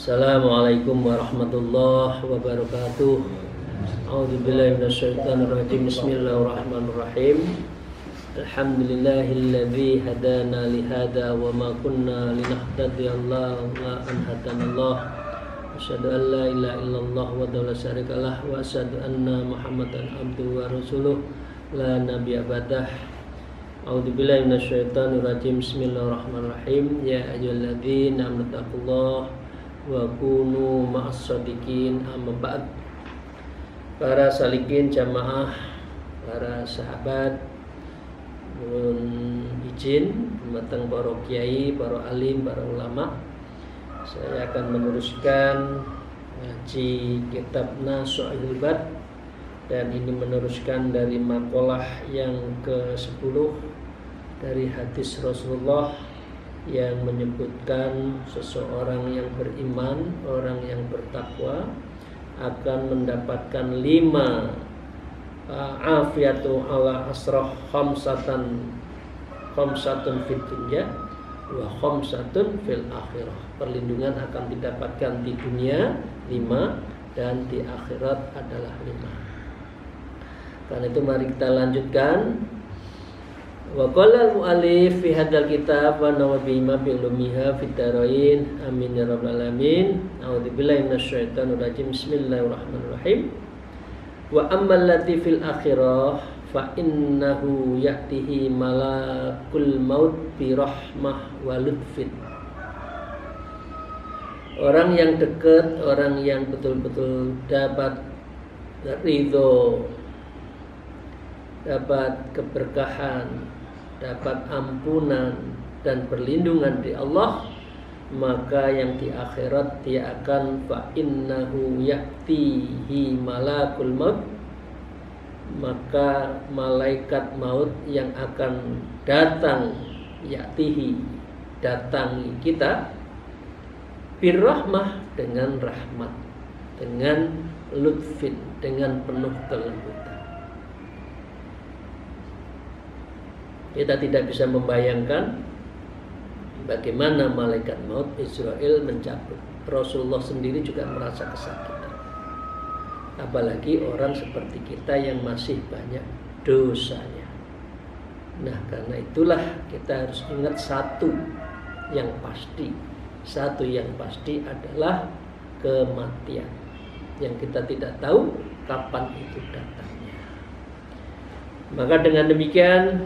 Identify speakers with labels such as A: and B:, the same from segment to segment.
A: Assalamualaikum warahmatullahi wabarakatuh. A'udzubillahi minasyaitonirrajim. Bismillahirrahmanirrahim. Alhamdulillahilladzi hadana lihada wa ma kunna linahtadiya laula an hadanallah. Asyhadu an la ilaha illallah wa la syarikalah wa asyhadu anna Muhammadan abduhu wa rasuluh la nabiyya ba'dah. A'udzubillahi minasyaitonirrajim. Bismillahirrahmanirrahim. Ya ayyuhalladzina amanu taqullaha wa kunu ma'as-shadiqin. Amma ba'd. Para salikin jamaah, para sahabat, mohon izin matang para kiai, para alim, para ulama, saya akan meneruskan ngaji kitab Nasha'il Bad, dan ini meneruskan dari makalah yang ke-10 dari hadis Rasulullah yang menyebutkan seseorang yang beriman, orang yang bertakwa akan mendapatkan 5 afiatu ala asrah khamsatun fid dunya wa khamsatun fil akhirah. Perlindungan akan didapatkan di dunia 5 dan di akhirat adalah 5. Karena itu mari kita lanjutkan. Wa qala al-mu'allif fi hadzal kitab wa nawabima bi ulumiha fid darain amin ya rabbal alamin. A'udzubillahi minasyaitonir rajim. Bismillahirrahmanirrahim. Wa ammal lati fil akhirah fa innahu ya'tihi malakul maut bi rahmah wa lutfin. Orang yang dekat, orang yang betul-betul dapat ridho, dapat keberkahan, dapat ampunan dan perlindungan di Allah, maka yang di akhirat dia akan fa innahu ya'tihi malakul maut, maka malaikat maut yang akan datang, ya'tihi datangi kita, birrahmah dengan rahmat, dengan lutfin, dengan penuh kelembutan. Kita tidak bisa membayangkan bagaimana malaikat maut Israel mencabut. Rasulullah sendiri juga merasa kesakitan. Apalagi orang seperti kita yang masih banyak dosanya. Nah, karena itulah kita harus ingat satu yang pasti. Satu yang pasti adalah kematian, yang kita tidak tahu kapan itu datangnya. Maka dengan demikian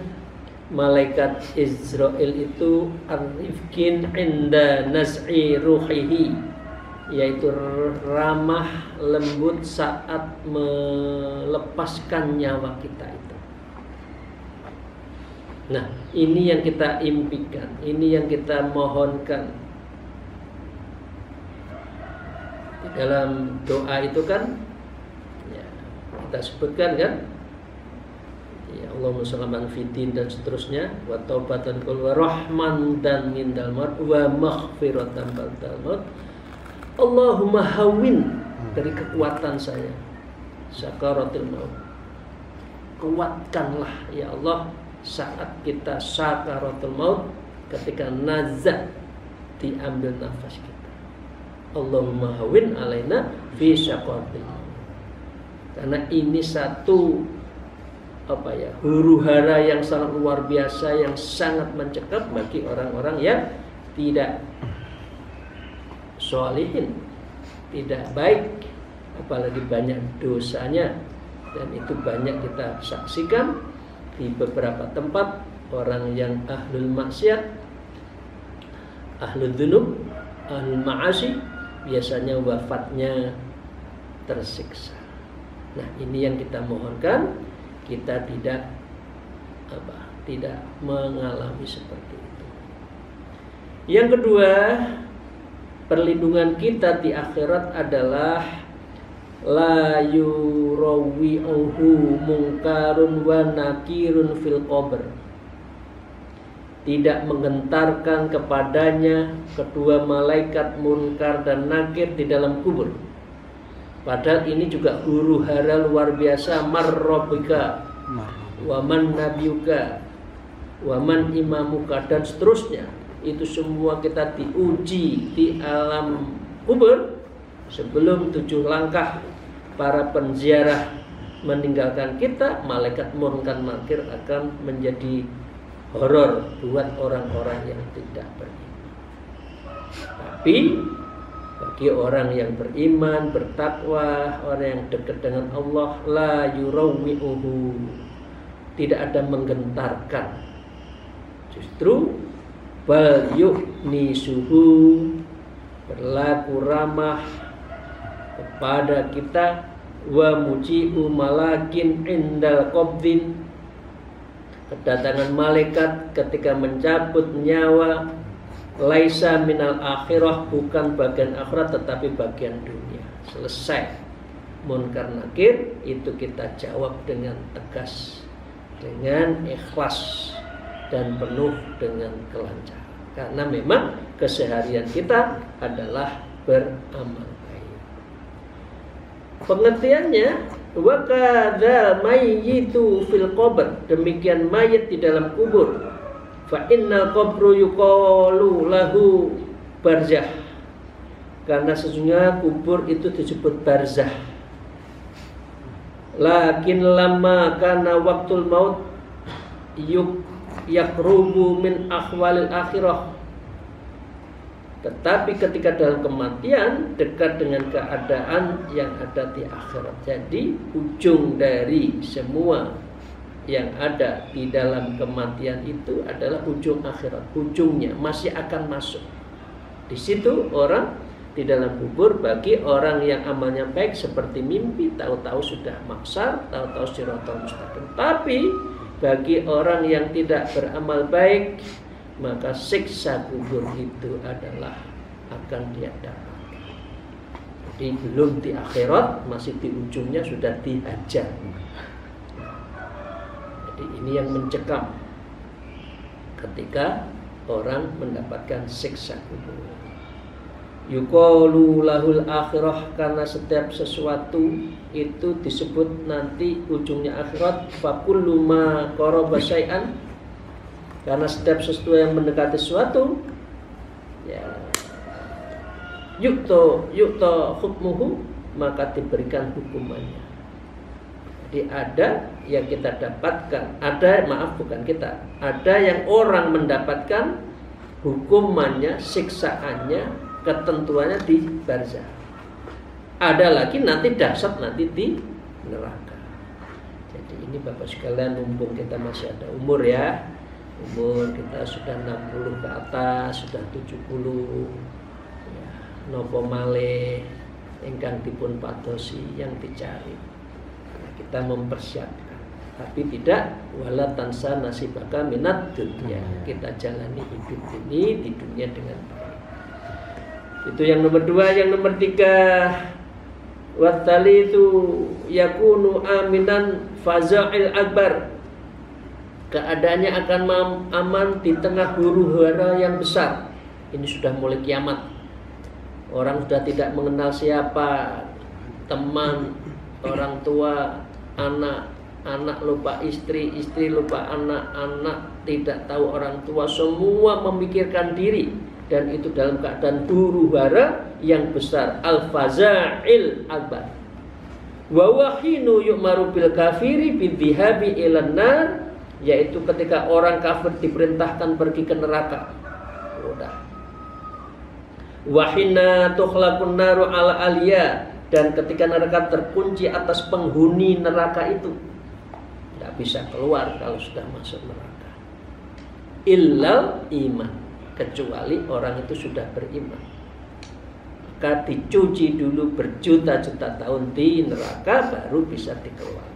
A: malaikat Israel itu arifkin inda naz'i ruhihi, yaitu ramah lembut saat melepaskan nyawa kita itu. Nah, ini yang kita impikan, ini yang kita mohonkan. Di dalam doa itu kan ya, kita sebutkan kan, ya Allahumma shalli fitin dan seterusnya, wa taubatan wa rahman dan mindal maut wa maghfiratan ba'dal maut. Allahumma hawin, dari kekuatan saya sakaratul maut, kuatkanlah ya Allah saat kita sakaratul maut, ketika nazat diambil nafas kita. Allahumma hawin alaina fi sakaratul maut. Karena ini satu huru-hara yang sangat luar biasa, yang sangat mencekam bagi orang-orang yang tidak sholihin, tidak baik, apalagi banyak dosanya. Dan itu banyak kita saksikan di beberapa tempat. Orang yang ahlul maksiat, ahlul dzunub, ahlul ma'asi, biasanya wafatnya tersiksa. Nah, ini yang kita mohonkan, kita tidak mengalami seperti itu. Yang kedua, perlindungan kita di akhirat adalah la yurawi'uhu mungkarun wa nakirun fil qabr. Tidak menggentarkan kepadanya kedua malaikat munkar dan nakir di dalam kubur. Padahal ini juga huru hara luar biasa. Marrabbika waman nabiyuka waman imamuka dan seterusnya. Itu semua kita diuji di alam kubur. Sebelum 7 langkah para penziarah meninggalkan kita, malaikat munkar nakir akan menjadi horor buat orang-orang yang tidak beriman. Tapi bagi orang yang beriman, bertakwa, orang yang dekat dengan Allah, la yurawwi'uhu, tidak ada menggentarkan. Justru bal yu'nisuhu, berlaku ramah kepada kita, wa muji'u malakin indal qabdin, kedatangan malaikat ketika mencabut nyawa, laisa minal akhirah, bukan bagian akhirat tetapi bagian dunia. Selesai munkar nakir, itu kita jawab dengan tegas, dengan ikhlas dan penuh dengan kelancaran. Karena memang keseharian kita adalah beramal baik. Pengertiannya, wa kadzal mayyitu fil qabr, demikian mayit di dalam kubur. Fa innal qabru yuqalu lahu barzah, karena sesungguhnya kubur itu disebut barzah. Lakin lama kana waktul maut yakrubu min akhwalil akhirah, tetapi ketika dalam kematian dekat dengan keadaan yang ada di akhirat. Jadi ujung dari semua yang ada di dalam kematian itu adalah ujung akhirat. Ujungnya masih akan masuk. Di situ orang di dalam kubur, bagi orang yang amalnya baik seperti mimpi, tahu-tahu sudah mahsyar, tahu-tahu siratal mustaqim. Tapi bagi orang yang tidak beramal baik, maka siksa kubur itu adalah akan dia dapatkan. Jadi belum di akhirat, masih di ujungnya sudah dihajar. Jadi ini yang mencekam ketika orang mendapatkan siksa kubur. Yuqalu lahul akhirah, karena setiap sesuatu itu disebut nanti ujungnya akhirat. Fakullu ma qaraba syai'an, karena setiap sesuatu yang mendekati sesuatu, ya, yukto hukmuhu, maka diberikan hukumannya. Jadi ada yang kita dapatkan, ada yang orang mendapatkan hukumannya, siksaannya, ketentuannya di barzah. Ada lagi nanti dahsyat nanti di neraka. Jadi ini Bapak sekalian, mumpung kita masih ada umur ya, umur kita sudah 60 ke atas, sudah 70 ya, nopo malih ingkang dipun padosi yang dicari. Nah, kita mempersiapkan, tapi tidak wala tansa nasibaka minat dunya. Kita jalani hidup ini di dunia dengan baik. Itu yang nomor 2. Yang nomor 3, wattali itu yakunu aminan faza'il akbar, keadaannya akan aman di tengah huru hara yang besar. Ini sudah mulai kiamat. Orang sudah tidak mengenal siapa, teman, orang tua, anak lupa istri, istri lupa anak, anak tidak tahu orang tua, semua memikirkan diri. Dan itu dalam keadaan huru hara yang besar. Al-faza'il akbar. Wa wahinu yu'maru bil kafiri bidhihabi ilan nar, yaitu ketika orang kafir diperintahkan pergi ke neraka. Udah. Wahina tukhlaqun naru ala aliyah, dan ketika neraka terkunci atas penghuni neraka itu, tidak bisa keluar kalau sudah masuk neraka. Illal iman, kecuali orang itu sudah beriman. Maka dicuci dulu berjuta-juta tahun di neraka baru bisa dikeluarkan.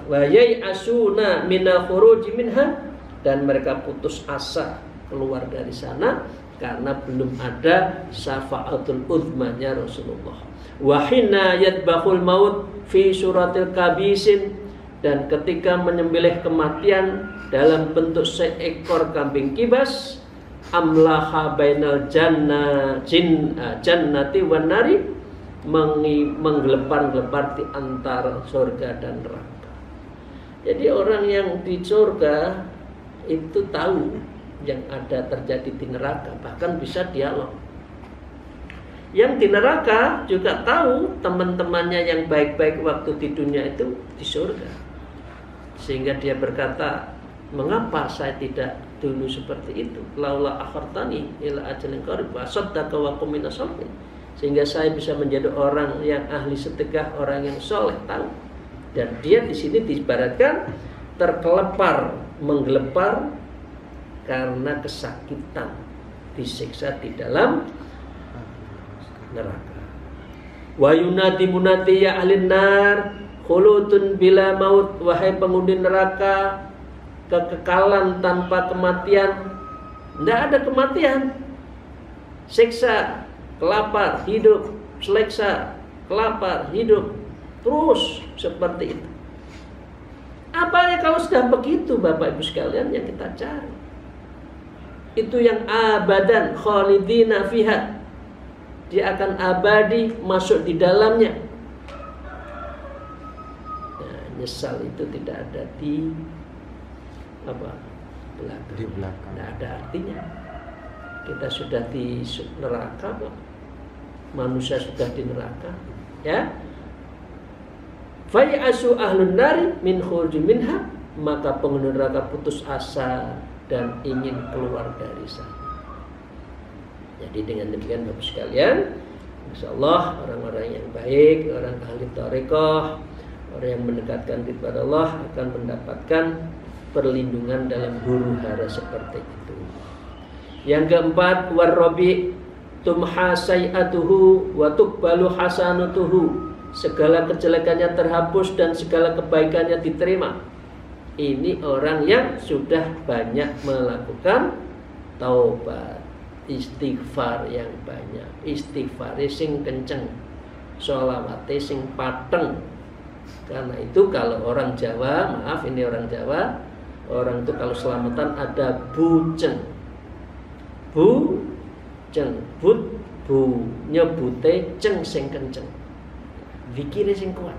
A: Wa ya'asuna minal khuruji minha, dan mereka putus asa keluar dari sana. karena belum ada syafa'atul uzmanya Rasulullah. Wa hina yadbahul maut fi suratil kabisin, dan ketika menyembelih kematian dalam bentuk seekor kambing kibas, amlaha bainal jannati wan nari, menggelepar-gelepar di antara surga dan neraka. Jadi orang yang di surga itu tahu yang ada terjadi di neraka, bahkan bisa dialog. Yang di neraka juga tahu teman-temannya yang baik-baik waktu di dunia itu di surga, sehingga dia berkata, mengapa saya tidak dulu seperti itu? Laula akhartani ila ajalin qarib wa saddaqa wa kum minas sholihin. Sehingga saya bisa menjadi orang yang ahli sedekah, orang yang soleh, tahu. Dan dia di sini diibaratkan terkelepar, menggelepar karena kesakitan, disiksa di dalam neraka. Wa yunadi munadi ya ahlin nar khuludun bila maut, wahai penghuni neraka, kekekalan tanpa kematian. Tidak ada kematian. Siksa, kelapar, hidup, seleksa, kelapar, hidup, terus seperti itu. Apanya kalau sudah begitu, Bapak Ibu sekalian, yang kita cari itu yang abadan khalidina fiha, dia akan abadi masuk di dalamnya. Nah, nyesal itu tidak ada di belakang. Di belakang. Tidak ada artinya. Kita sudah di neraka, Pak. Manusia sudah di neraka, ya. Fai'asu ahlun nari min khuruji minha, maka penghuni neraka putus asa dan ingin keluar dari sana. Jadi dengan demikian Bapak sekalian, insyaallah orang-orang yang baik, orang ahli thariqah, orang yang mendekatkan diri kepada Allah akan mendapatkan perlindungan dalam huru-hara seperti itu. Yang keempat, warrabi tumha sayi'atuhu wa tuqbalu hasanatuhu, segala kejelekannya terhapus dan segala kebaikannya diterima. Ini orang yang sudah banyak melakukan taubat, istighfar yang banyak, istighfar sing kenceng, sholawate sing pateng. Karena itu kalau orang Jawa, maaf ini orang Jawa, orang itu kalau selamatan ada bujeng, bujeng, bu nyebute ceng sing kenceng, zikire sing kuat.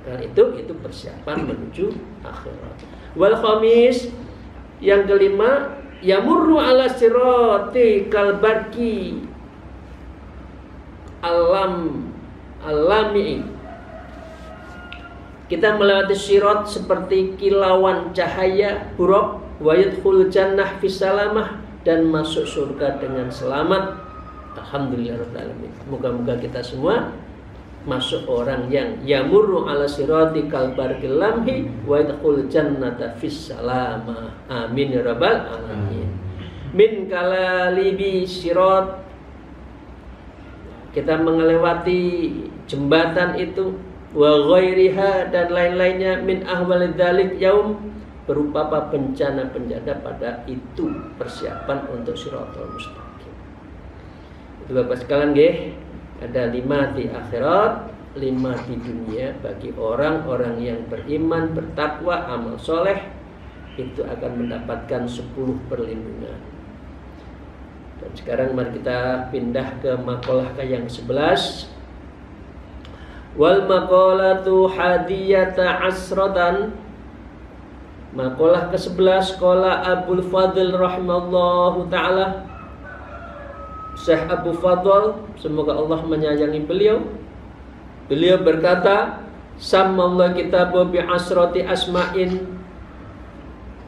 A: Maka itu persiapan menuju akhirat. Wal khamis, yang kelima, yamurru ala sirati kalbarki alami. Kita melewati sirat seperti kilauan cahaya buruk, wa yadkhul jannah fis salamah, dan masuk surga dengan selamat. Alhamdulillahirabbil alamin. Moga-moga kita semua masuk orang yang yamurru ala sirati kalbarkil lamhi wa yadkhul jannata fis salamah. Amin ya rabbal alamin. Min kalalibi sirat, kita melewati jembatan itu, wa ghairiha, dan lain-lainnya, min ahwalid dzalik yaum, berupa bencana-bencana pada itu, persiapan untuk siratal mustaqim. Itu Bapak sekalian nggih, ada 5 di akhirat, 5 di dunia. Bagi orang-orang yang beriman, bertakwa, amal soleh, itu akan mendapatkan 10 perlindungan. Dan sekarang mari kita pindah ke maqalah yang 11. Wal maqalatu hadiyata asratan. Maqalah ke-11, qala Abul Fadl rahimallahu taala, Syekh Abu Fadl, semoga Allah menyayangi beliau. Beliau berkata, sammallahu kitabu bi asrati asma'in,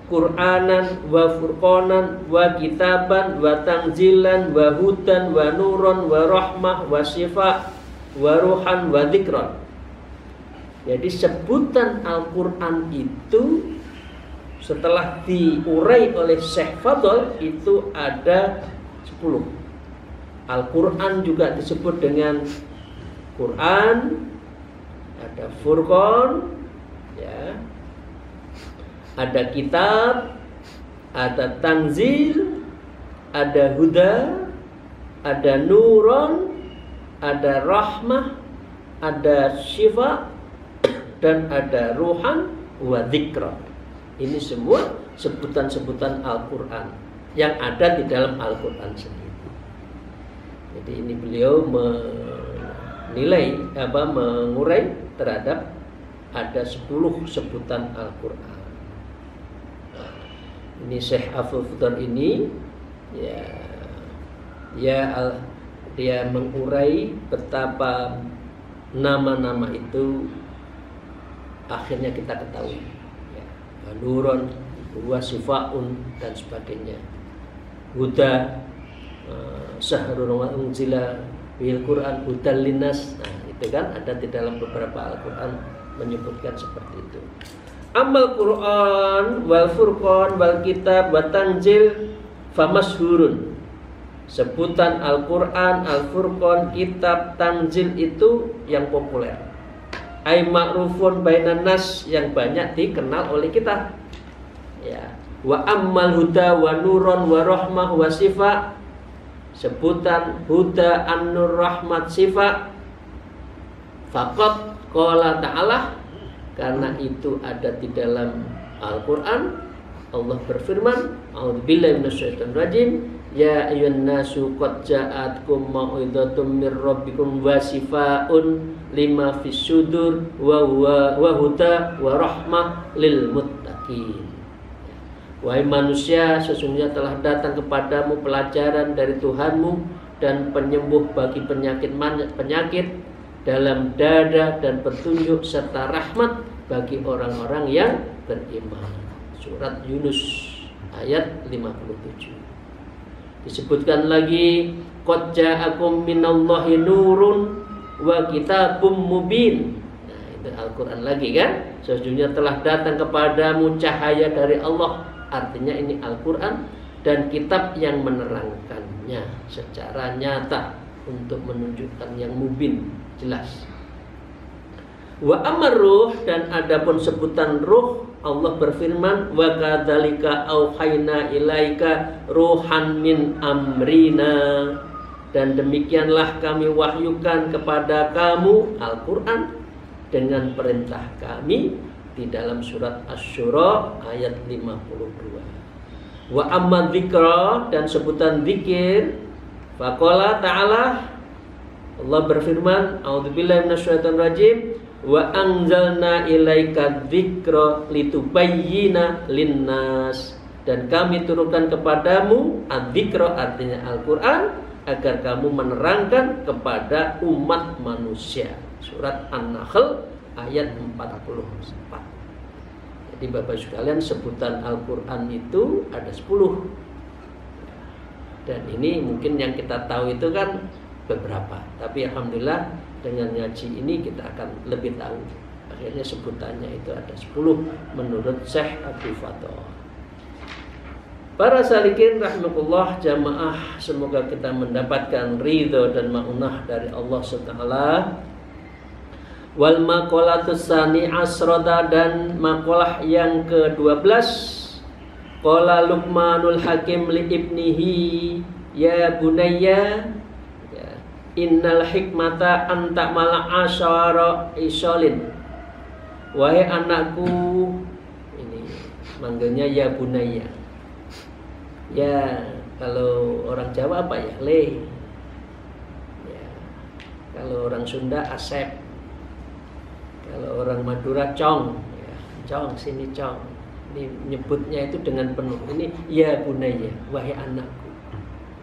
A: Qur'anan wa furqanan wa kitaban wa tanzilan wa hudan wa nuron wa rahmah wa syifa wa ruhan wa dzikran. Jadi sebutan Al-Qur'an itu setelah diurai oleh Syekh Fadl itu ada 10. Al-Quran juga disebut dengan Quran, ada Furqan, ya, ada kitab, Ada tanzil, ada huda, ada nuron, ada rahmah, ada syifa, dan ada ruhan wa dzikra. Ini semua sebutan-sebutan Al-Quran yang ada di dalam Al-Quran sendiri. Jadi ini beliau mengurai terhadap ada 10 sebutan Al-Quran. Ini Syekh Abdul Futur ini dia mengurai betapa nama-nama itu akhirnya kita ketahui. Nurun, wasifaun dan sebagainya. Huda, sahrul unzila bil Quran hudal linnas. Nah, itu kan ada di dalam beberapa Al-Quran menyebutkan seperti itu. Amal Quran wal furqan wal kitab wa tanzil famashhurun. Sebutan Al-Quran, Al-Furqan, kitab, tanzil itu yang populer. Ai ma'rufun bainan nas, yang banyak dikenal oleh kita. Ya. Wa ammal huda wa nurun wa rahmah wa sifa. Sebutan huda, an-nur, rahmat, sifa. Faqat qala ta'ala, karena itu ada di dalam Al-Quran. Allah berfirman, a'udzubillahi minasyaitonir rajim, ya ayyuhan nasu qad ja'atkum mau'izatum mir rabbikum wa sifaa'un lima fis sudur wa huda wa rahmah lil muttaqin. Wahai manusia, sesungguhnya telah datang kepadamu pelajaran dari Tuhanmu dan penyembuh bagi penyakit dalam dada dan petunjuk serta rahmat bagi orang-orang yang beriman. Surat Yunus ayat 57. Disebutkan lagi, qad ja'akum minallahi nurun wa kitabum mubin. Nah, itu Al-Quran lagi kan? Sesungguhnya telah datang kepadamu cahaya dari Allah. Artinya ini Al-Quran dan kitab yang menerangkannya secara nyata untuk menunjukkan yang mubin, jelas. Wa amar ruh, dan adapun sebutan ruh, Allah berfirman, wa kadzalika auhayna ilaika ruhan min amrina, dan demikianlah kami wahyukan kepada kamu Al-Quran dengan perintah kami, di dalam surat Asy-Syura ayat 52. Wa amma dzikra, dan sebutan zikir, faqala ta'ala, Allah berfirman, a'udzubillahi minasyaitonir rajim, wa anzalna ilaika dzikra litubayyina linnas, dan kami turunkan kepadamu adzikra, artinya Al-Quran, agar kamu menerangkan kepada umat manusia. Surat An-Nahl ayat 44. Jadi Bapak sekalian, sebutan Al-Quran itu ada 10. Dan ini mungkin yang kita tahu itu kan beberapa, tapi alhamdulillah dengan ngaji ini kita akan lebih tahu. Akhirnya sebutannya itu ada 10 menurut Syekh Abdul Futur. Para salikin rahimakumullah jamaah, semoga kita mendapatkan ridho dan maunah dari Allah SWT. Wal maqalatus sani asrada, dan maqalah yang ke-12. Qala Luqmanul Hakim li ibnihi, ya bunayya, innal hikmata an ta'mala asyara isolin. Wahai anakku, ini manggilnya ya bunayya. Ya, kalau orang Jawa apa ya? Le. Ya. Kalau orang Sunda Asep. Kalau orang Madura Cong. Ya, Cong, sini Cong. Ini nyebutnya itu dengan penuh. Ini ya bunayya, wahai anakku.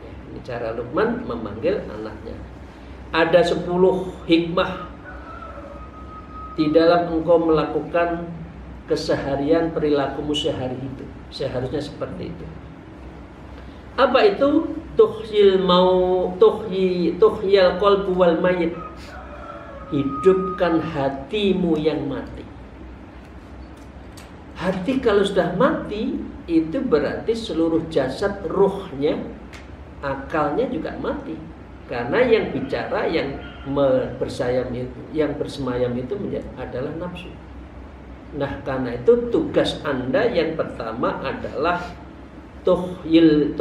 A: Ya, ini cara Luqman memanggil anaknya. Ada 10 hikmah di dalam engkau melakukan keseharian perilakumu sehari itu. Seharusnya seperti itu. Apa itu? Tuhyal qalbu wal mayit. Hidupkan hatimu yang mati. Hati kalau sudah mati, itu berarti seluruh jasad, ruhnya, akalnya juga mati. Karena yang bicara, yang bersemayam itu adalah nafsu. Nah, karena itu tugas Anda yang pertama adalah tuhyil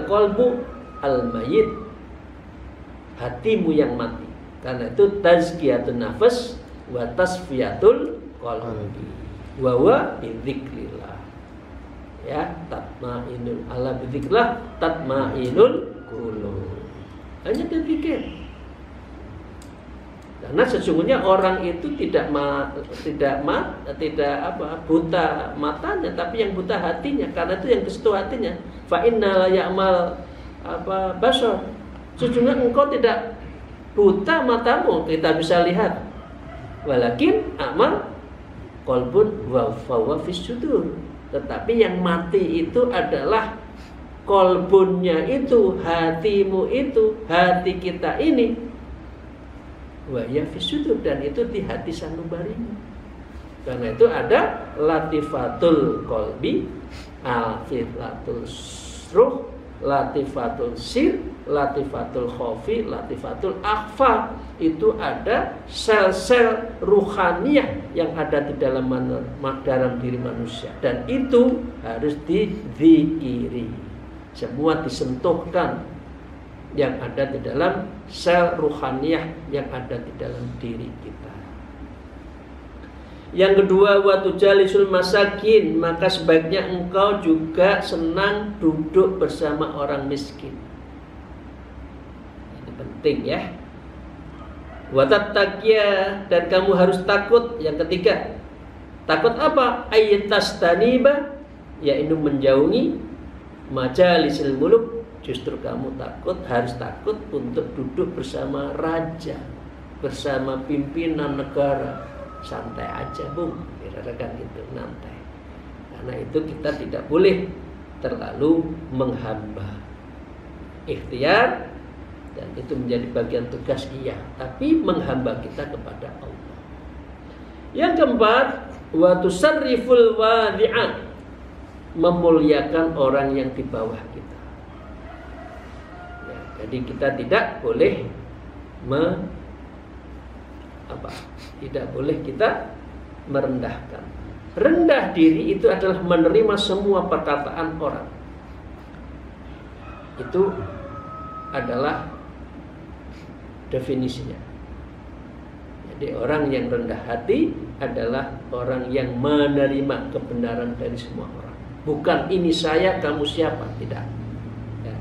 A: qalbu al-mayyit, hatimu yang mati. Karena itu tazkiyatun nafas wa tasfiyatul qalbi wa huwa bidzikrillah. Ya, tatmainul ala bidzikrillah tatmainul qulub. Hanya berpikir. Karena sesungguhnya orang itu tidak buta matanya, tapi yang buta hatinya. Karena itu yang kesentuh hatinya. Fa inna la ya'mal basar. Sesungguhnya engkau tidak buta matamu, kita bisa lihat. Walakin amal qalbun wa fawa fis sudur. Tetapi yang mati itu adalah kolbunnya itu, hatimu itu, hati kita ini. Wa ya fis sudur, dan itu di hati sanubarimu. Karena itu ada latifatul qalbi, alfilatul ruh, latifatul sir, latifatul khofi, latifatul akhfa. Itu ada sel-sel ruhaniyah yang ada di dalam diri manusia, dan itu harus dizikiri. Semua disentuhkan yang ada di dalam sel ruhaniyah yang ada di dalam diri kita. Yang kedua, wa tujalisul masakin, maka sebaiknya engkau juga senang duduk bersama orang miskin. Ini penting ya. Wa tattaqiyya, dan kamu harus takut. Yang ketiga, takut apa? Ayyatastaniba, yaitu menjauhi majalisil muluk. Justru kamu harus takut untuk duduk bersama raja, bersama pimpinan negara. Santai aja, Bung, kira-kira gitu, nantai. Karena itu kita tidak boleh terlalu menghamba. Ikhtiar, dan itu menjadi bagian tugas tapi menghamba kita kepada Allah. Yang keempat, wa tusarriful wadi'an, memuliakan orang yang di bawah kita. Ya, jadi kita tidak boleh tidak boleh kita merendahkan. Rendah diri itu adalah menerima semua perkataan orang. Itu adalah definisinya. Jadi orang yang rendah hati adalah orang yang menerima kebenaran dari semua orang. Bukan ini saya, kamu siapa, tidak. Ya.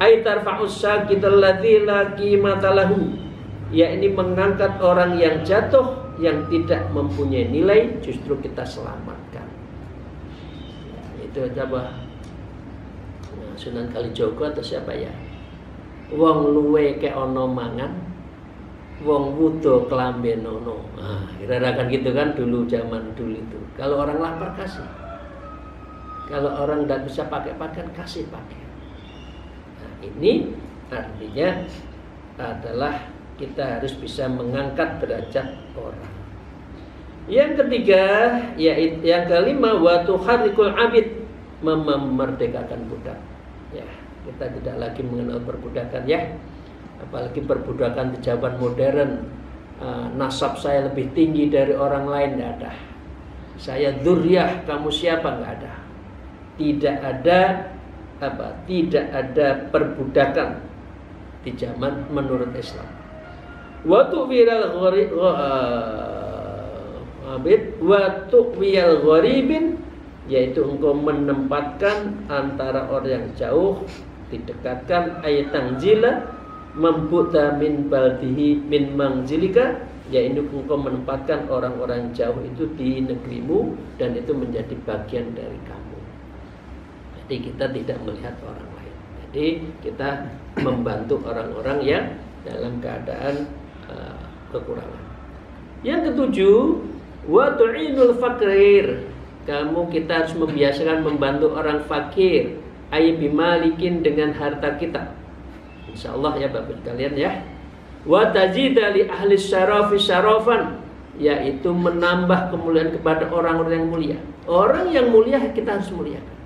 A: Aitarfa'us saqital ladzi la qimata lahu, yakni mengangkat orang yang jatuh, yang tidak mempunyai nilai, justru kita selamatkan. Ya, itu apa? Sunan Kalijogo atau siapa ya? Wong luwe ke ono mangan, wong wudo kelambe nono. Kira-kira kan gitu kan dulu, zaman dulu itu. Kalau orang lapar kasih, kalau orang tidak bisa pakai pakaian kasih pakaian. Nah, ini artinya adalah kita harus bisa mengangkat derajat orang. Yang ketiga, yaitu yang kelima, wa tuharrikul abid, memerdekakan budak. Ya, kita tidak lagi mengenal perbudakan ya. Apalagi perbudakan di zaman modern. Nasab saya lebih tinggi dari orang lain, tidak ada. Saya dzurriyah, kamu siapa, nggak ada. Tidak ada perbudakan di zaman menurut Islam. Wa tu'wilal gharibin, yaitu engkau menempatkan antara orang yang jauh, didekatkan, ayatang jila, membuta min baldihi min manzilika, yaitu engkau menempatkan orang-orang jauh itu di negerimu, dan itu menjadi bagian dari kamu. Jadi kita tidak melihat orang lain. Jadi kita membantu orang-orang yang dalam keadaan kekurangan. Yang ketujuh, wa tu'inul fakir, kita harus membiasakan membantu orang fakir, ay bimalikin, dengan harta kita. Insyaallah ya Bapak kalian ya. Wa tazida li ahli syarafi syarafan, yaitu menambah kemuliaan kepada orang-orang yang mulia. Orang yang mulia kita harus muliakan.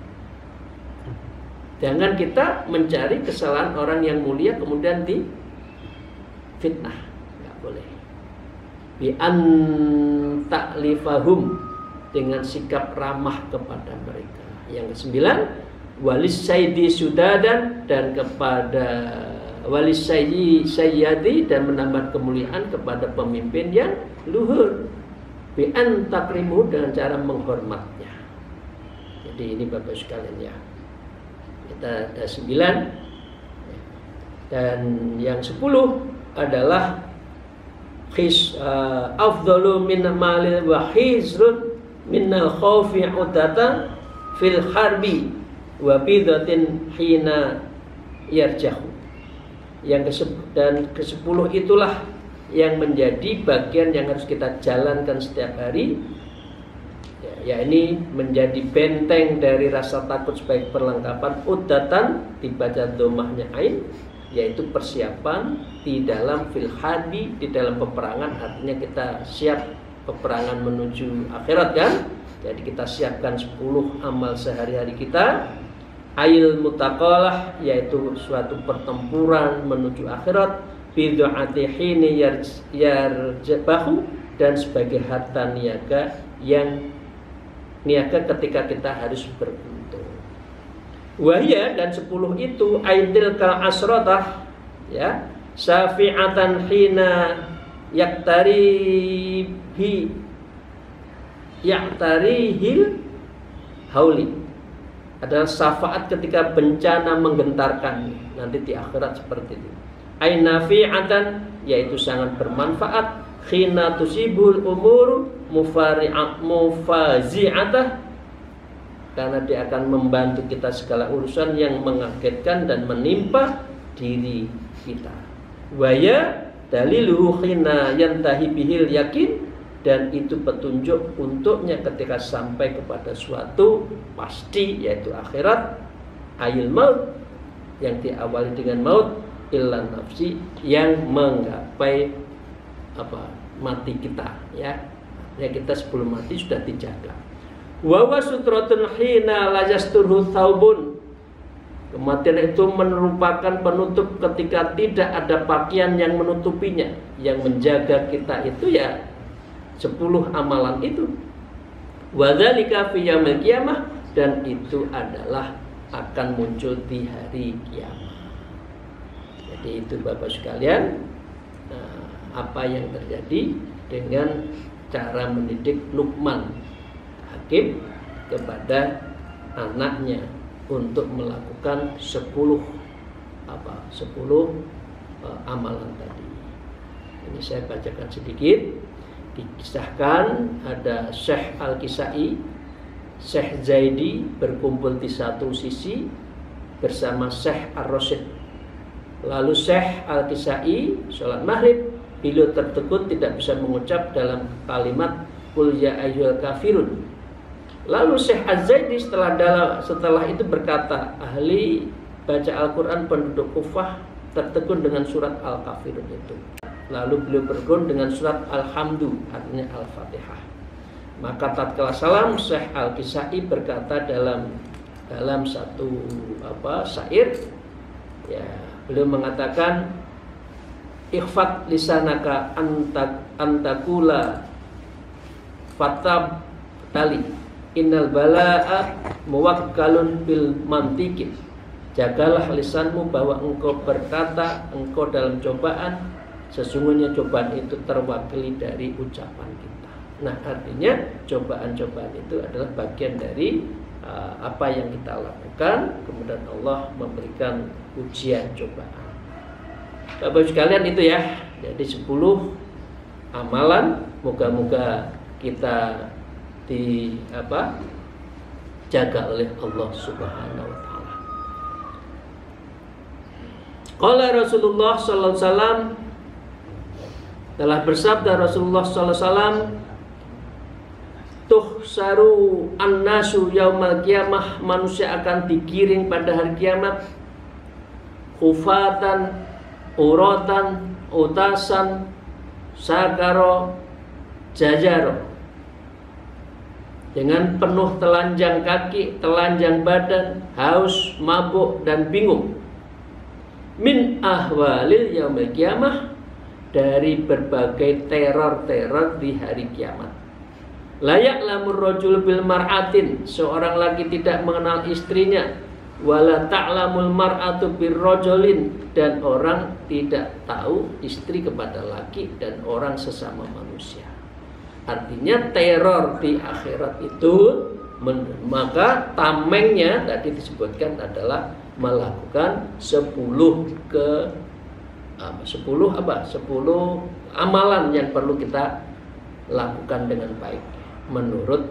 A: Jangan kita mencari kesalahan orang yang mulia kemudian di fitnah, nggak boleh. Bi an ta'lifahum, dengan sikap ramah kepada mereka. Yang kesembilan, walis sayyidi sudadan, dan kepada walis sayyidi, dan menambah kemuliaan kepada pemimpin yang luhur, bi an takrimu, dengan cara menghormatnya. Jadi ini Bapak sekalian ya, kita ada 9, dan yang 10 adalah afdalu min malil wa hizrun minal khawfi udatan fil harbi wa bidatin hina yarjahu. Dan ke-10 itulah yang menjadi bagian yang harus kita jalankan setiap hari, ya ini menjadi benteng dari rasa takut sebagai perlengkapan. Udatan dibaca dhammahnya ain, yaitu persiapan di dalam fil harbi, di dalam peperangan. Artinya kita siap peperangan menuju akhirat kan. Jadi kita siapkan 10 amal sehari-hari kita. Ail mutaqalah, yaitu suatu pertempuran menuju akhirat. Bidu'ati hini yarjabahu, dan sebagai harta niaga yang niaga ketika kita harus beruntung. Wahya, dan 10 itu aidil kal asrotah, ya, syafi'atan hina yaktarihil hauli, adalah syafaat ketika bencana menggentarkan nanti di akhirat seperti itu. Ain nafi'atan, yaitu sangat bermanfaat. Khina tusibul umur mufazi'atah, karena dia akan membantu kita segala urusan yang mengagetkan dan menimpa diri kita. Waya daliluhu khina yantahi bihil yakin, dan itu petunjuk untuknya ketika sampai kepada suatu pasti, yaitu akhirat. Ayil maut, yang diawali dengan maut. Illan nafsi, yang menggapai mati kita, ya kita sebelum mati sudah dijaga. Wa sutratun hina lajasturhu thaubun, kematian itu merupakan penutup ketika tidak ada pakaian yang menutupinya. Yang menjaga kita itu ya 10 amalan itu. Wa dzalika fi yaumil qiyamah, dan itu adalah akan muncul di hari kiamat. Jadi itu Bapak sekalian, apa yang terjadi dengan cara mendidik Luqman Hakim kepada anaknya untuk melakukan 10 amalan tadi. Ini saya bacakan sedikit. Dikisahkan ada Syekh Al-Kisai, Syekh Zaidi berkumpul di satu sisi bersama Syekh Ar-Rasyid. Lalu Syekh Al-Kisai sholat maghrib, beliau tertegun tidak bisa mengucap dalam kalimat qul ya ayyuhal kafirun. Lalu Syekh Az-Zaidi setelah itu berkata, ahli baca Al-Quran penduduk Kufah tertegun dengan surat Al-Kafirun itu. Lalu beliau bergun dengan surat Alhamdu, artinya Al-Fatihah. Maka tatkala salam, Syekh Al-Kisai berkata dalam satu syair, ya, beliau mengatakan, ikhfat lisanaka antakula fatab tali innal balaa muwakkalun bil mantikin. Jagalah lisanmu bahwa engkau berkata, engkau dalam cobaan, sesungguhnya cobaan itu terwakili dari ucapan kita. Nah, artinya cobaan-cobaan itu adalah bagian dari apa yang kita lakukan, kemudian Allah memberikan ujian cobaan. Bapak sekalian itu ya, jadi 10 amalan, moga-moga kita jaga oleh Allah Subhanahu wa taala. Qala Rasulullah sallallahu alaihi wasallam, telah bersabda Rasulullah sallallahu alaihi wasallam, tuhsaru annasu yaumal qiyamah, manusia akan digiring pada hari kiamat khufatan, uratan, utasan, sakaro, jajaro, dengan penuh telanjang kaki, telanjang badan, haus, mabuk, dan bingung. Min ahwalil yaumil qiyamah, dari berbagai teror-teror di hari kiamat. Layak lamur rojul bil mar'atin, seorang lagi tidak mengenal istrinya. Wala ta'lamul mar'atu birrajulin, dan orang tidak tahu istri kepada laki dan orang sesama manusia. Artinya teror di akhirat itu, maka tamengnya tadi disebutkan adalah melakukan 10 amalan yang perlu kita lakukan dengan baik menurut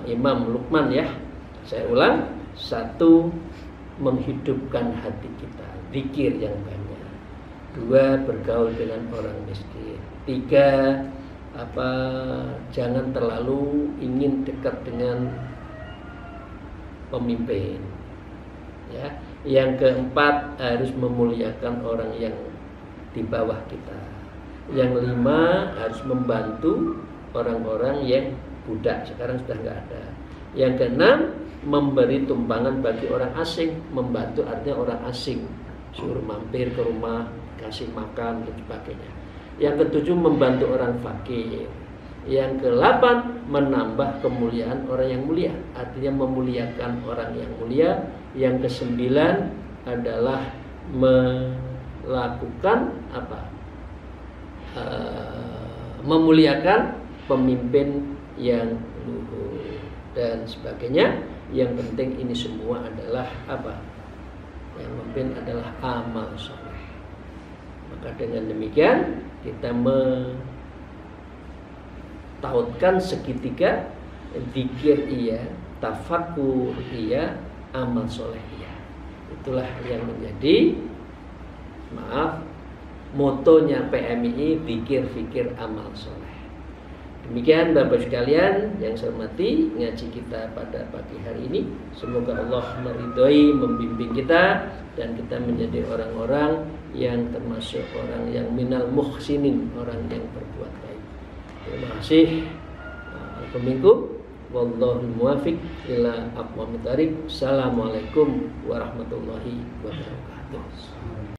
A: Imam Luqman ya. Saya ulang, 1, menghidupkan hati kita, zikir yang banyak. 2, bergaul dengan orang miskin. 3, jangan terlalu ingin dekat dengan pemimpin. Ya. Yang keempat, harus memuliakan orang yang di bawah kita. Yang 5, harus membantu orang-orang yang budak, sekarang sudah nggak ada. Yang keenam, memberi tumpangan bagi orang asing. Membantu artinya orang asing, suruh mampir ke rumah, kasih makan dan sebagainya. Yang ketujuh, membantu orang fakir. Yang ke-8, menambah kemuliaan orang yang mulia, artinya memuliakan orang yang mulia. Yang ke-9 adalah melakukan memuliakan pemimpin yang luhur dan sebagainya. Yang penting ini semua adalah yang penting adalah amal soleh. Maka dengan demikian kita tautkan segitiga, zikir iya, tafakur iya, amal soleh iya. Itulah yang menjadi motonya PMII, zikir, fikir, amal soleh. Demikian Bapak sekalian yang saya hormati, ngaji kita pada pagi hari ini. Semoga Allah meridhoi, membimbing kita, dan kita menjadi orang-orang yang termasuk orang yang minal muhsinin, orang yang berbuat baik. Terima kasih. Assalamualaikum wallahul muwaffiq ila aqwamit thariq. Assalamualaikum warahmatullahi wabarakatuh.